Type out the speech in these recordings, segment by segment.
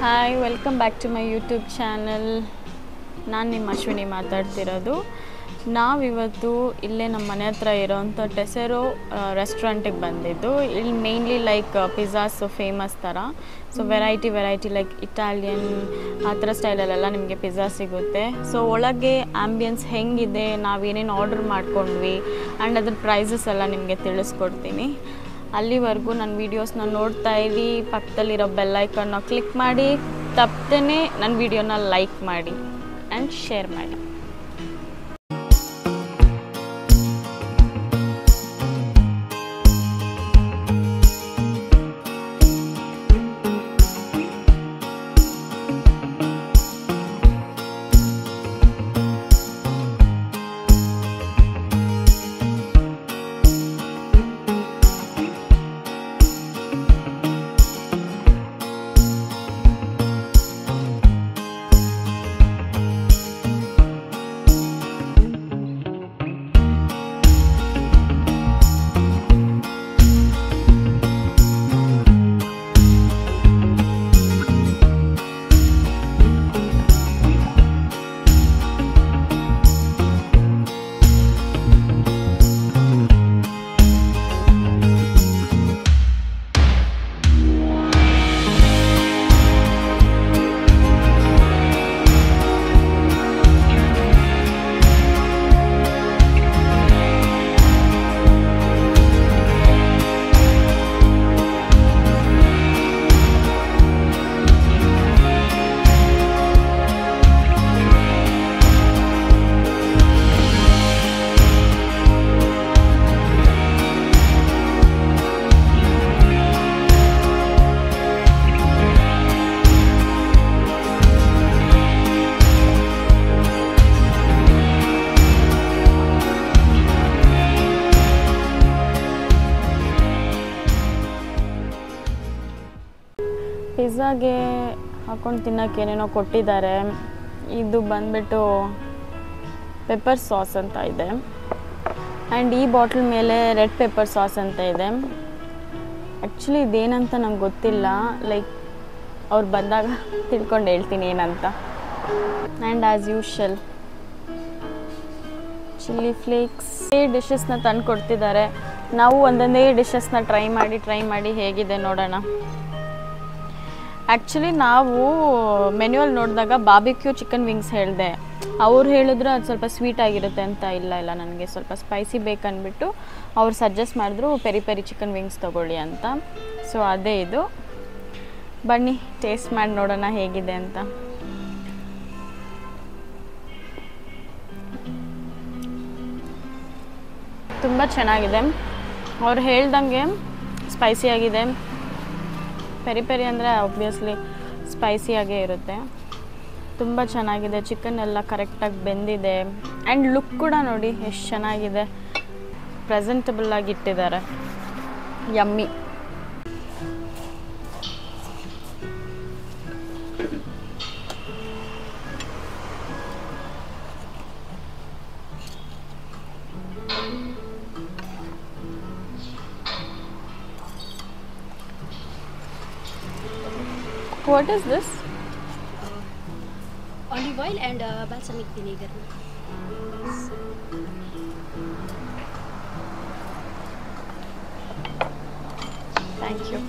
Hi, welcome back to my YouTube channel. ನಾನು ನಿಮ್ಮ ಅಶ್ವಿನಿ ಮಾತಾಡ್ತಿರೋದು. ನಾವಿವತ್ತು ಇಲ್ಲೇ ನಮ್ಮ ಮನೆ ಹತ್ರ ಇರೋವಂಥ ಟೆಸೆರೋ ರೆಸ್ಟೋರೆಂಟಿಗೆ ಬಂದಿದ್ದು. ಇಲ್ಲಿ ಮೇಯ್ನ್ಲಿ ಲೈಕ್ ಪಿಜ್ಜಾಸ್ ಫೇಮಸ್ ಥರ. ಸೊ ವೆರೈಟಿ ಲೈಕ್ ಇಟಾಲಿಯನ್ ಆ ಥರ ಸ್ಟೈಲಲ್ಲೆಲ್ಲ ನಿಮಗೆ ಪಿಜ್ಜಾ ಸಿಗುತ್ತೆ. ಸೊ ಒಳಗೆ ಆ್ಯಂಬಿಯನ್ಸ್ ಹೆಂಗಿದೆ, ನಾವೇನೇನು ಆರ್ಡರ್ ಮಾಡ್ಕೊಂಡ್ವಿ ಆ್ಯಂಡ್ ಅದ್ರ ಪ್ರೈಸಸ್ ಎಲ್ಲ ನಿಮಗೆ ತಿಳಿಸ್ಕೊಡ್ತೀನಿ. ಅಲ್ಲಿವರೆಗೂ ನನ್ನ ವೀಡಿಯೋಸ್ನ ನೋಡ್ತಾ ಇರಿ. ಪಕ್ಕದಲ್ಲಿರೋ ಬೆಲ್ ಐಕಾನ್ನ ಕ್ಲಿಕ್ ಮಾಡಿ, ತಪ್ಪದೇ ನನ್ನ ವೀಡಿಯೋನ ಲೈಕ್ ಮಾಡಿ ಆ್ಯಂಡ್ ಶೇರ್ ಮಾಡಿ. ಪಿಜ್ಜಾಗೆ ಹಾಕೊಂಡು ತಿನ್ನೋಕ್ಕೆ ಏನೇನೋ ಕೊಟ್ಟಿದ್ದಾರೆ. ಇದು ಬಂದ್ಬಿಟ್ಟು ಪೆಪ್ಪರ್ ಸಾಸ್ ಅಂತ ಇದೆ ಆ್ಯಂಡ್ ಈ ಬಾಟ್ಲ್ ಮೇಲೆ ರೆಡ್ ಪೆಪ್ಪರ್ ಸಾಸ್ ಅಂತ ಇದೆ. ಆ್ಯಕ್ಚುಲಿ ಇದೇನಂತ ನಂಗೆ ಗೊತ್ತಿಲ್ಲ. ಲೈಕ್ ಅವ್ರು ಬಂದಾಗ ತಿಳ್ಕೊಂಡು ಹೇಳ್ತೀನಿ ಏನಂತ. And as usual chilli flakes ಡಿಶಸ್ನ ತಂದು ಕೊಡ್ತಿದ್ದಾರೆ. ನಾವು ಒಂದೊಂದೇ ಡಿಶಸ್ನ ಟ್ರೈ ಮಾಡಿ ಹೇಗಿದೆ ನೋಡೋಣ. ಆ್ಯಕ್ಚುಲಿ ನಾವು ಮೆನ್ಯುವಲ್ಲಿ ನೋಡಿದಾಗ ಬಾರ್ಬಿಕ್ಯೂ ಚಿಕನ್ ವಿಂಗ್ಸ್ ಹೇಳಿದೆ. ಅವ್ರು ಹೇಳಿದ್ರು ಅದು ಸ್ವಲ್ಪ ಸ್ವೀಟ್ ಆಗಿರುತ್ತೆ ಅಂತ. ಇಲ್ಲ ನನಗೆ ಸ್ವಲ್ಪ ಸ್ಪೈಸಿ ಬೇಕಂದ್ಬಿಟ್ಟು ಅವ್ರು ಸಜೆಸ್ಟ್ ಮಾಡಿದ್ರು ಪೆರಿ ಪೆರಿ ಚಿಕನ್ ವಿಂಗ್ಸ್ ತೊಗೊಳ್ಳಿ ಅಂತ. ಸೊ ಅದೇ ಇದು. ಬನ್ನಿ ಟೇಸ್ಟ್ ಮಾಡಿ ನೋಡೋಣ ಹೇಗಿದೆ ಅಂತ. ತುಂಬ ಚೆನ್ನಾಗಿದೆ. ಅವ್ರು ಹೇಳ್ದಂಗೆ ಸ್ಪೈಸಿಯಾಗಿದೆ. ಪೆರಿ ಪೆರಿ ಅಂದರೆ ಆಬ್ವಿಯಸ್ಲಿ ಸ್ಪೈಸಿಯಾಗೇ ಇರುತ್ತೆ. ತುಂಬ ಚೆನ್ನಾಗಿದೆ. ಚಿಕನ್ ಎಲ್ಲ ಕರೆಕ್ಟಾಗಿ ಬೆಂದಿದೆ ಆ್ಯಂಡ್ ಲುಕ್ ಕೂಡ ನೋಡಿ ಎಷ್ಟು ಚೆನ್ನಾಗಿದೆ. ಪ್ರೆಸೆಂಟಬಲ್ ಆಗಿ ಇಟ್ಟಿದ್ದಾರೆ. Yummy. What is this? Olive oil and balsamic vinegar. Thank you.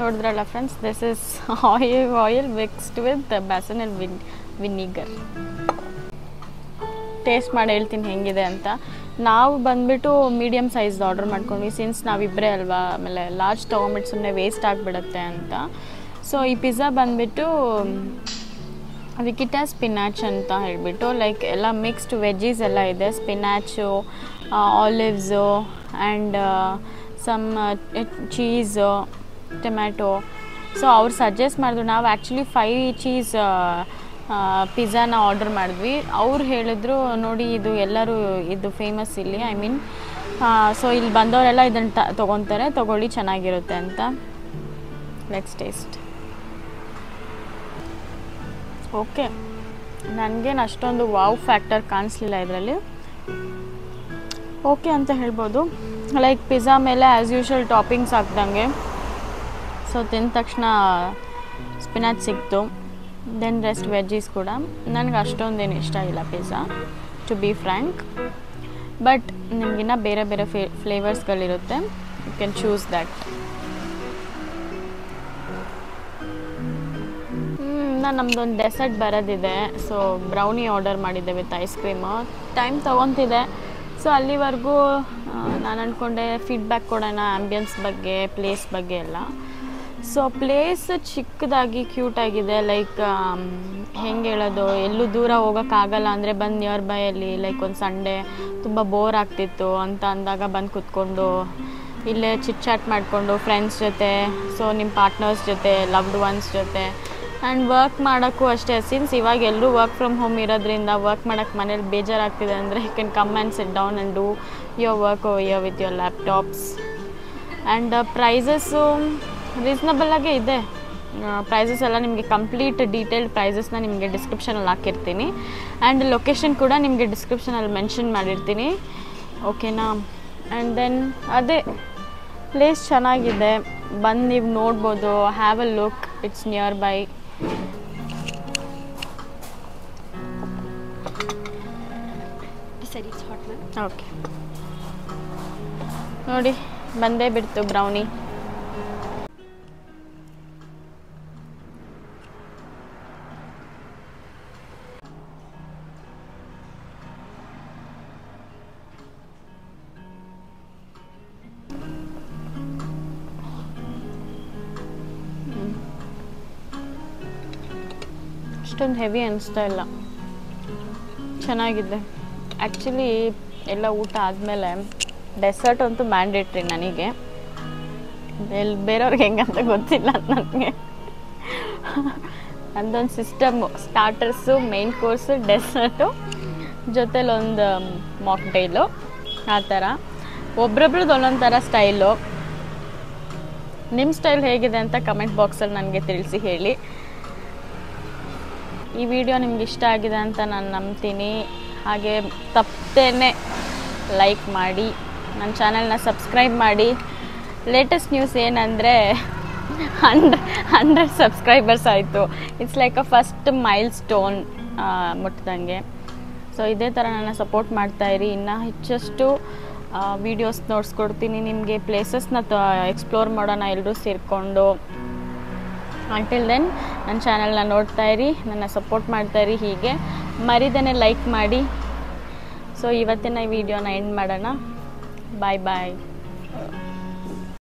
ನೋಡಿದ್ರಲ್ಲ friends, this is oil mixed with balsamic vinegar. Taste ಮಾಡಿ ಹೇಳ್ತೀನಿ ಹೆಂಗಿದೆ ಅಂತ. ನಾವು ಬಂದುಬಿಟ್ಟು ಮೀಡಿಯಮ್ ಸೈಜ್ದು ಆರ್ಡರ್ ಮಾಡ್ಕೊಂಡ್ವಿ. ಸಿನ್ಸ್ ನಾವಿಬ್ಬರೇ ಅಲ್ವಾ, ಆಮೇಲೆ ಲಾರ್ಜ್ ತೊಗೊಂಬಿಟ್ಟು ಸುಮ್ಮನೆ ವೇಸ್ಟ್ ಆಗಿಬಿಡುತ್ತೆ ಅಂತ. ಸೊ ಈ ಪಿಜ್ಜಾ ಬಂದುಬಿಟ್ಟು ವಿಕಿಟಾ ಸ್ಪಿನಾಚ್ ಅಂತ ಹೇಳಿಬಿಟ್ಟು ಲೈಕ್ ಎಲ್ಲ ಮಿಕ್ಸ್ಡ್ ವೆಜ್ಜೀಸ್ ಎಲ್ಲ ಇದೆ. Spinach, olives and some cheese, tomato. So ಅವ್ರು ಸಜೆಸ್ಟ್ ಮಾಡಿದ್ರು. ನಾವು ಆ್ಯಕ್ಚುಲಿ 5 ಚೀಸ್ ಪಿಜ್ಜಾನ ಆರ್ಡರ್ ಮಾಡಿದ್ವಿ. ಅವ್ರು ಹೇಳಿದ್ರು ನೋಡಿ ಇದು ಎಲ್ಲರೂ ಇದು ಫೇಮಸ್ ಇಲ್ಲಿ, ಐ ಮೀನ್ ಸೊ ಇಲ್ಲಿ ಬಂದವರೆಲ್ಲ ಇದನ್ನು ತೊಗೊಳ್ಳಿ ಚೆನ್ನಾಗಿರುತ್ತೆ ಅಂತ. Let's taste. ಓಕೆ, ನನಗೇನು ಅಷ್ಟೊಂದು ವಾವ್ ಫ್ಯಾಕ್ಟರ್ ಕಾಣಿಸ್ಲಿಲ್ಲ ಇದರಲ್ಲಿ. ಓಕೆ ಅಂತ ಹೇಳ್ಬೋದು. ಲೈಕ್ ಪಿಜ್ಜಾ ಮೇಲೆ ಆ್ಯಸ್ ಯೂಶ್ವಲ್ ಟಾಪಿಂಗ್ಸ್ ಹಾಕ್ದಂಗೆ. ಸೊ ತಿಂದ ತಕ್ಷಣ ಸ್ಪಿನಾಚ್ ಸಿಕ್ತು. ದೆನ್ ರೆಸ್ಟ್ ವೆಜ್ಜೀಸ್ ಕೂಡ. ನನಗೆ ಅಷ್ಟೊಂದೇನು ಇಷ್ಟ ಇಲ್ಲ pizza, to be frank. But ನಿಮಗಿನ್ನ ಬೇರೆ ಬೇರೆ ಫ್ಲೇವರ್ಸ್ಗಳಿರುತ್ತೆ, ಯು ಕ್ಯಾನ್ ಚೂಸ್ ದ್ಯಾಟ್. ನಮ್ಮದೊಂದು ಡೆಸರ್ಟ್ ಬರೋದಿದೆ. ಸೊ ಬ್ರೌನಿ ಆರ್ಡರ್ ಮಾಡಿದ್ದೆ ವಿತ್ ಐಸ್ ಕ್ರೀಮು. ಟೈಮ್ ತೊಗೊತಿದೆ. ಸೊ ಅಲ್ಲಿವರೆಗೂ ನಾನು ಅಂದ್ಕೊಂಡೆ ಫೀಡ್ಬ್ಯಾಕ್ ಕೊಡೋಣ ಆ್ಯಂಬಿಯನ್ಸ್ ಬಗ್ಗೆ, ಪ್ಲೇಸ್ ಬಗ್ಗೆ ಎಲ್ಲ. ಸೊ ಪ್ಲೇಸ್ ಚಿಕ್ಕದಾಗಿ ಕ್ಯೂಟಾಗಿದೆ. ಲೈಕ್ ಹೆಂಗೆ ಹೇಳೋದು, ಎಲ್ಲೂ ದೂರ ಹೋಗೋಕ್ಕಾಗಲ್ಲ ಅಂದರೆ ಬಂದು ನಿಯರ್ ಬೈಯಲ್ಲಿ ಲೈಕ್ ಒಂದು ಸಂಡೇ ತುಂಬ ಬೋರ್ ಆಗ್ತಿತ್ತು ಅಂತ ಅಂದಾಗ ಬಂದು ಕೂತ್ಕೊಂಡು ಇಲ್ಲೇ ಚಿಟ್ ಚಾಟ್ ಮಾಡಿಕೊಂಡು ಫ್ರೆಂಡ್ಸ್ ಜೊತೆ, ಸೊ ನಿಮ್ಮ ಪಾರ್ಟ್ನರ್ಸ್ ಜೊತೆ, ಲವ್ಡ್ ಒನ್ಸ್ ಜೊತೆ ಆ್ಯಂಡ್ ವರ್ಕ್ ಮಾಡೋಕ್ಕೂ ಅಷ್ಟೇ. ಸಿನ್ಸ್ ಇವಾಗ ಎಲ್ಲರೂ ವರ್ಕ್ ಫ್ರಮ್ ಹೋಮ್ ಇರೋದ್ರಿಂದ ವರ್ಕ್ ಮಾಡೋಕ್ಕೆ ಮನೇಲಿ ಬೇಜಾರಾಗ್ತಿದೆ ಅಂದರೆ you can come and sit down and do your work over here with your laptops. And prices ರೀಸ್ನಬಲಾಗೇ ಇದೆ. ಪ್ರೈಸಸ್ ಎಲ್ಲ ನಿಮಗೆ ಕಂಪ್ಲೀಟ್ ಡೀಟೇಲ್ಡ್ ಪ್ರೈಸಸ್ನ ನಿಮಗೆ ಡಿಸ್ಕ್ರಿಪ್ಷನಲ್ಲಿ ಹಾಕಿರ್ತೀನಿ. ಆ್ಯಂಡ್ ಲೊಕೇಶನ್ ಕೂಡ ನಿಮಗೆ ಡಿಸ್ಕ್ರಿಪ್ಷನಲ್ಲಿ ಮೆನ್ಷನ್ ಮಾಡಿರ್ತೀನಿ, ಓಕೆನಾ. ಆ್ಯಂಡ್ ದೆನ್ ಅದೇ ಪ್ಲೇಸ್ ಚೆನ್ನಾಗಿದೆ, ಬಂದು ನೀವು ನೋಡ್ಬೋದು. Have a look, it's near by. Okay ನೋಡಿ, ಬಂದೇ ಬಿಡ್ತು ಬ್ರೌನಿ. ಅಷ್ಟೊಂದು ಹೆವಿ ಅನಿಸ್ತಾ ಇಲ್ಲ, ಚೆನ್ನಾಗಿದೆ. ಆ್ಯಕ್ಚುಲಿ ಎಲ್ಲ ಊಟ ಆದಮೇಲೆ ಡೆಸರ್ಟ್ ಅಂತೂ ಮ್ಯಾಂಡೇಟ್ರಿ ನನಗೆ. ಬೇರೆಯವ್ರಿಗೆ ಹೆಂಗಂತ ಗೊತ್ತಿಲ್ಲ ನನಗೆ. ಅದೊಂದು system, starters, main course, dessert, ಜೊತೆಲೊಂದು ಮಾಕ್ಟೈಲು, ಆ ಥರ. ಒಬ್ರೊಬ್ರದ್ದು ಒಂದೊಂದು ಥರ ಸ್ಟೈಲು. ನಿಮ್ಮ ಸ್ಟೈಲ್ ಹೇಗಿದೆ ಅಂತ ಕಮೆಂಟ್ ಬಾಕ್ಸಲ್ಲಿ ನನಗೆ ತಿಳಿಸಿ ಹೇಳಿ. ಈ ವಿಡಿಯೋ ನಿಮ್ಗೆ ಇಷ್ಟ ಆಗಿದೆ ಅಂತ ನಾನು ನಂಬ್ತೀನಿ. ಹಾಗೆ ತಪ್ಪದೇನೆ ಲೈಕ್ ಮಾಡಿ, ನನ್ನ ಚಾನಲ್ನ ಸಬ್ಸ್ಕ್ರೈಬ್ ಮಾಡಿ. ಲೇಟೆಸ್ಟ್ ನ್ಯೂಸ್ ಏನಂದರೆ 100 ಸಬ್ಸ್ಕ್ರೈಬರ್ಸ್ ಆಯಿತು. It's like a first milestone ಮುಟ್ಟಿದಂಗೆ. ಸೊ ಇದೇ ಥರ ನನ್ನ ಸಪೋರ್ಟ್ ಮಾಡ್ತಾಯಿರಿ. ಇನ್ನು ಹೆಚ್ಚಷ್ಟು ವೀಡಿಯೋಸ್ ನೋಡಿಸ್ಕೊಡ್ತೀನಿ ನಿಮಗೆ. ಪ್ಲೇಸಸ್ನ ಎಕ್ಸ್ಪ್ಲೋರ್ ಮಾಡೋಣ ಎಲ್ಲರೂ ಸೇರಿಕೊಂಡು. ಅಂಟಿಲ್ ದೆನ್ ನನ್ನ ಚಾನಲ್ನ ನೋಡ್ತಾಯಿರಿ, ನನ್ನ ಸಪೋರ್ಟ್ ಮಾಡ್ತಾಯಿರಿ. ಹೀಗೆ ಮರಿದೇನೆ ಲೈಕ್ ಮಾಡಿ. ಸೊ ಇವತ್ತಿನ ಈ ವಿಡಿಯೋನ ಎಂಡ್ ಮಾಡೋಣ. ಬಾಯ್ ಬಾಯ್.